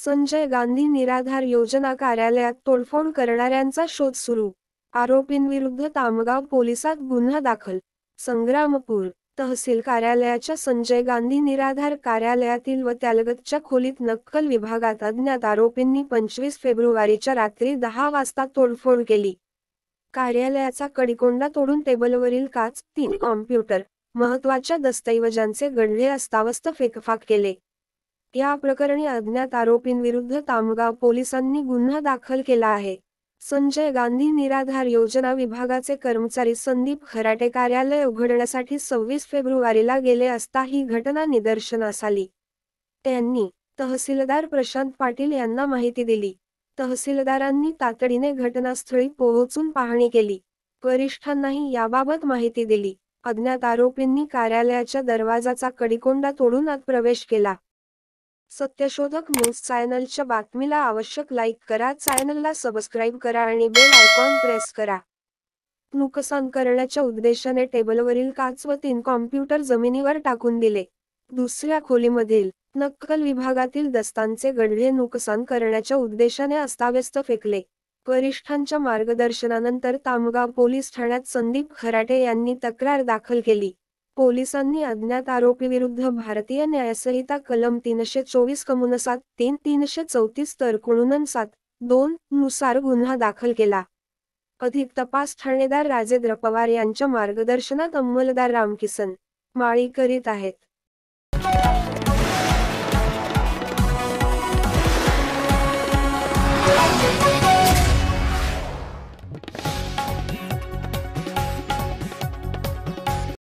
संजय गांधी निराधार योजना कार्यालयात तोडफोड करणाऱ्यांचा शोध सुरू. आरोपींविरुद्ध तामगाव पोलिसात गुन्हा दाखल. संग्रामपूर तहसील कार्यालयाच्या संजय गांधी निराधार कार्यालयातील व त्यालगतच्या खोलीत नक्कल विभागात अज्ञात आरोपींनी 25 फेब्रुवारीच्या रात्री 10 वाजता तोडफोड केली. कार्यालयाचा कडिकोंडा तोडून टेबलवरील काच, 3 कॉम्प्युटर, महत्त्वाच्या दस्तऐवजांचे गढळे अस्ताव्यस्त फेकफाक केले. या प्रकरणी अज्ञात आरोपींविरुद्ध तामगाव पोलिसांनी गुन्हा दाखल केला आहे. संजय गांधी निराधार योजना विभागाचे कर्मचारी संदीप खराटे कार्यालय उघडण्यासाठी 26 फेब्रुवारीला गेले असता ही घटना निदर्शनास आली. त्यांनी तहसीलदार प्रशांत पाटील यांना माहिती दिली. तहसीलदारांनी तातडीने घटनास्थळी पोहोचून पाहणी केली. वरिष्ठांनाही याबाबत माहिती दिली. अज्ञात आरोपींनी कार्यालयाच्या दरवाजाचा कडिकोंडा तोडून आत प्रवेश केला. सत्यशोधक न्यूज चॅनलच्या बातमीला आवश्यक लाईक करा, चॅनलला सबस्क्राईब करा आणि बेल आयकॉन प्रेस करा. नुकसान करण्याच्या उद्देशाने टेबलवरील काच व 3 कॉम्प्युटर जमिनीवर टाकून दिले. दुसऱ्या खोलीमधील नक्कल विभागातील दस्तांचे गढळे नुकसान करण्याच्या उद्देशाने अस्ताव्यस्त फेकले. वरिष्ठांच्या मार्गदर्शनानंतर तामगाव पोलीस ठाण्यात संदीप खराटे यांनी तक्रार दाखल केली. पोलिसांनी अज्ञात आरोपीविरुद्ध भारतीय न्यायसंहिता कलम 324 कलम 7, 3, 334 तरकळून 7(2) नुसार गुन्हा दाखल केला. अधिक तपास ठाणेदार राजेंद्र पवार यांच्या मार्गदर्शनात अंमलदार रामकिसन माळी करीत आहेत.